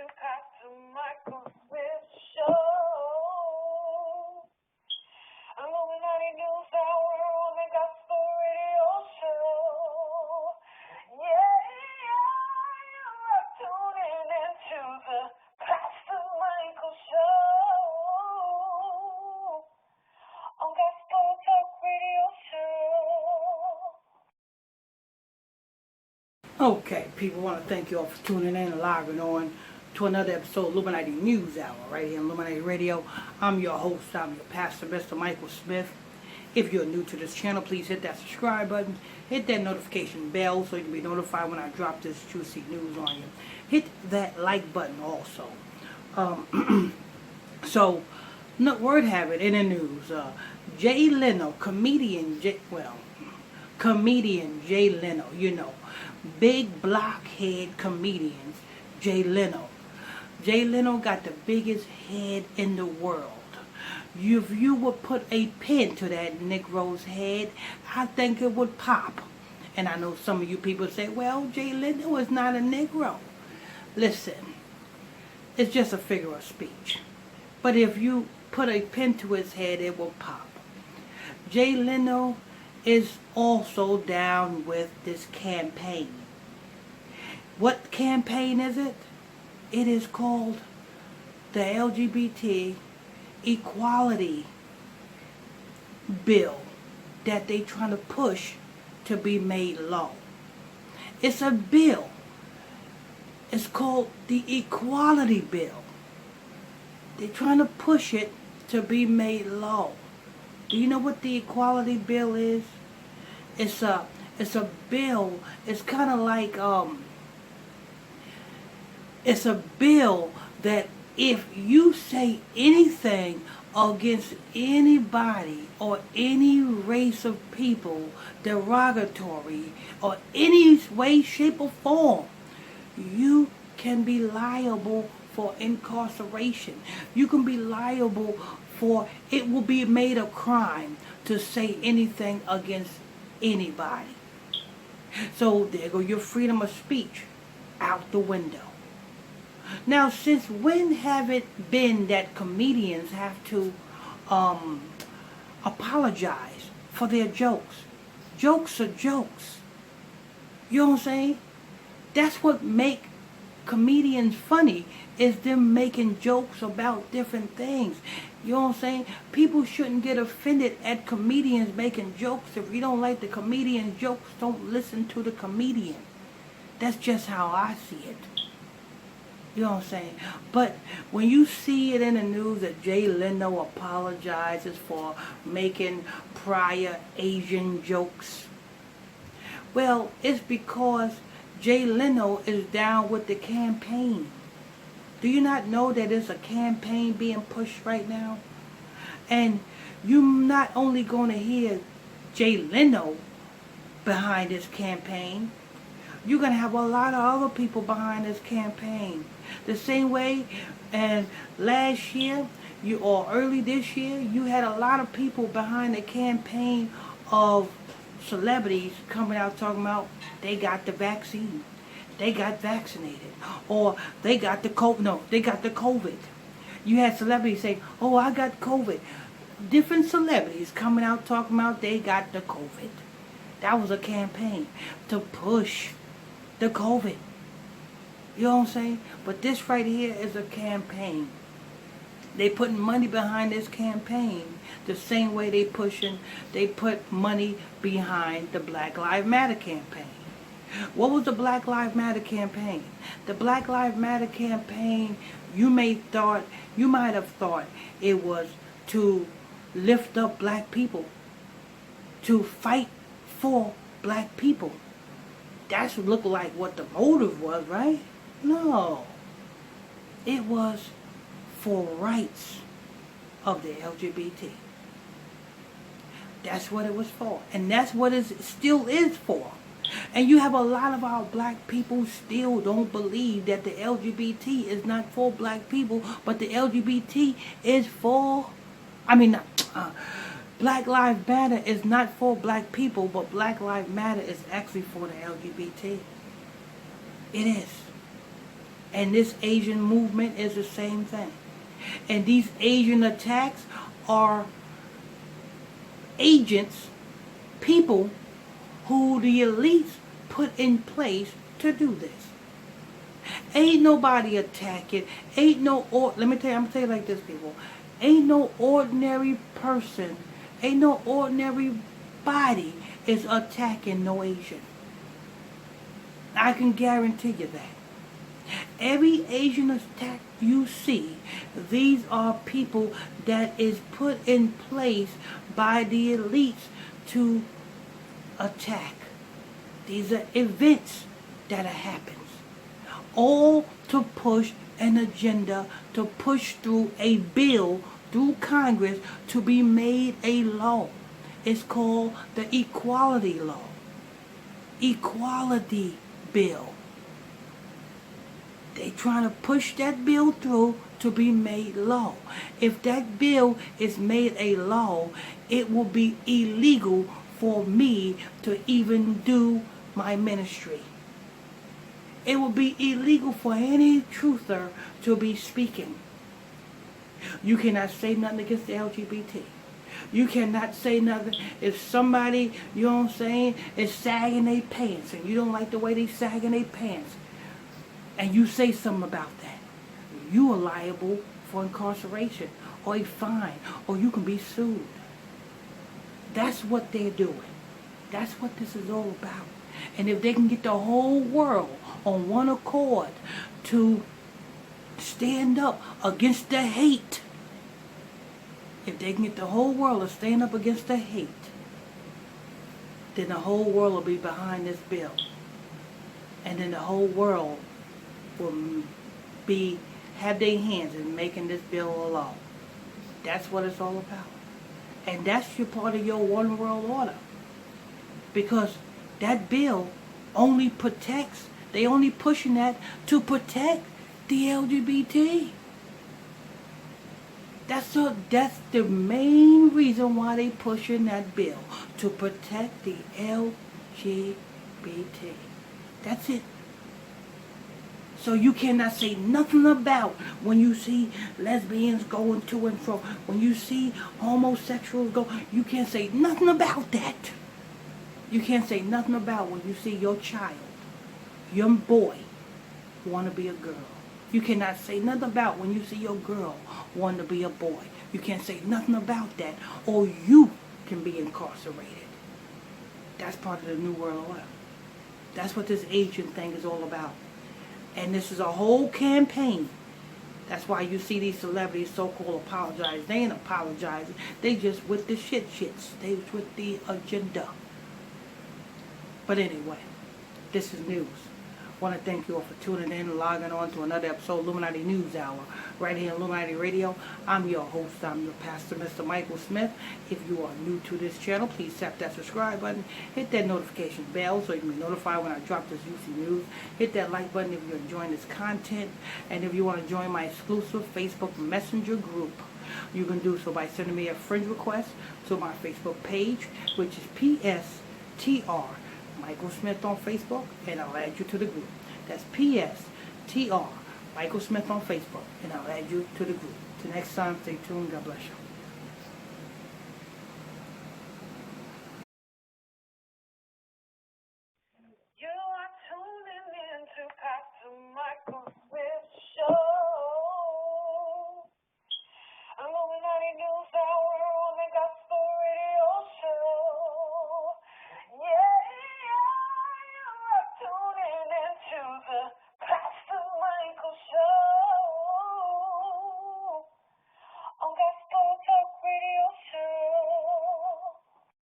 Pastor Michael Smith Show. Illuminati News Hour on the Gospel Radio Show. You're tuning into the Pastor Michael Show on Gospel Talk Radio Show. Okay, people, want to thank you all for tuning in live and on to another episode of Illuminati News Hour right here on Illuminati Radio. I'm your host, I'm your pastor, Mr. Michael Smith. If you're new to this channel, please hit that subscribe button, hit that notification bell so you can be notified when I drop this juicy news on you. Hit that like button also. Word have it in the news, Jay Leno, comedian Jay Leno, big blockhead comedian Jay Leno. Jay Leno got the biggest head in the world. If you would put a pin to that Negro's head, I think it would pop. And I know some of you people say, well, Jay Leno is not a Negro. Listen, it's just a figure of speech. But if you put a pin to his head, it will pop. Jay Leno is also down with this campaign. What campaign is it? It is called the LGBT equality bill that they trying to push to be made law. It's a bill. It's called the equality bill. They're trying to push it to be made law. Do you know what the equality bill is? It's a bill. It's kind of like it's a bill that if you say anything against anybody or any race of people, derogatory, or any way, shape, or form, you can be liable for incarceration. You can be liable for, it will be made a crime to say anything against anybody. So there go your freedom of speech out the window. Now, since when have it been that comedians have to apologize for their jokes? Jokes are jokes. You know what I'm saying? That's what make comedians funny, is them making jokes about different things. You know what I'm saying? People shouldn't get offended at comedians making jokes. If you don't like the comedian's jokes, don't listen to the comedian. That's just how I see it. You know what I'm saying? But when you see it in the news that Jay Leno apologizes for making prior Asian jokes, well, it's because Jay Leno is down with the campaign. Do you not know that there's a campaign being pushed right now? And you're not only going to hear Jay Leno behind this campaign, you're going to have a lot of other people behind this campaign. The same way, and last year, or early this year, you had a lot of people behind the campaign of celebrities coming out talking about they got the vaccine, they got vaccinated, or they got the COVID. You had celebrities say, oh, I got COVID. Different celebrities coming out talking about they got the COVID. That was a campaign to push the COVID. You know what I'm saying? But this right here is a campaign. They putting money behind this campaign the same way they put money behind the Black Lives Matter campaign. What was the Black Lives Matter campaign? The Black Lives Matter campaign, you might have thought it was to lift up black people, to fight for black people. That's look like what the motive was, right? No. It was for rights of the LGBT. That's what it was for. And that's what it still is for. And you have a lot of our black people still don't believe that the LGBT is not for black people, but the LGBT is for, Black Lives Matter is not for black people, but Black Lives Matter is actually for the LGBT. It is. And this Asian movement is the same thing. And these Asian attacks are agents, people who the elites put in place to do this. Ain't nobody attacking. Ain't no, let me tell you, I'm gonna tell you like this, people. Ain't no ordinary person, ain't no ordinary body is attacking no Asian. I can guarantee you that. Every Asian attack you see, these are people that is put in place by the elites to attack. These are events that happens. All to push an agenda, to push through a bill through Congress to be made a law. It's called the Equality Law. Equality Bill. They trying to push that bill through to be made law. If that bill is made a law, it will be illegal for me to even do my ministry. It will be illegal for any truther to be speaking. You cannot say nothing against the LGBT. You cannot say nothing if somebody, you know what I'm saying, is sagging their pants and you don't like the way they sagging their pants, and you say something about that, you are liable for incarceration or a fine, or you can be sued. That's what they're doing. That's what this is all about. And if they can get the whole world on one accord to stand up against the hate, if they can get the whole world to stand up against the hate, then the whole world will be behind this bill. And then the whole world will have their hands in making this bill a law. That's what it's all about. And that's your part of your one world order. Because that bill only protects, they only pushing that to protect the LGBT. That's the main reason why they pushing that bill, to protect the LGBT. That's it. So you cannot say nothing about when you see lesbians going to and fro, when you see homosexuals go, you can't say nothing about that. You can't say nothing about when you see your child, your boy, want to be a girl. You cannot say nothing about when you see your girl want to be a boy. You can't say nothing about that, or you can be incarcerated. That's part of the New World Order. That's what this Asian thing is all about. And this is a whole campaign. That's why you see these celebrities so-called apologize. They ain't apologizing. They just with the shits. They with the agenda. But anyway, this is news. I want to thank you all for tuning in and logging on to another episode of Illuminati News Hour right here on Illuminati Radio. I'm your host. I'm your pastor, Mr. Michael Smith. If you are new to this channel, please tap that subscribe button. Hit that notification bell so you can be notified when I drop this juicy news. Hit that like button if you're enjoying this content. And if you want to join my exclusive Facebook Messenger group, you can do so by sending me a friend request to my Facebook page, which is PSTR Michael Smith on Facebook, and I'll add you to the group. That's PSTR Michael Smith on Facebook, and I'll add you to the group. Till next time, stay tuned. God bless you. You are tuning in to Pastor Michael Smith.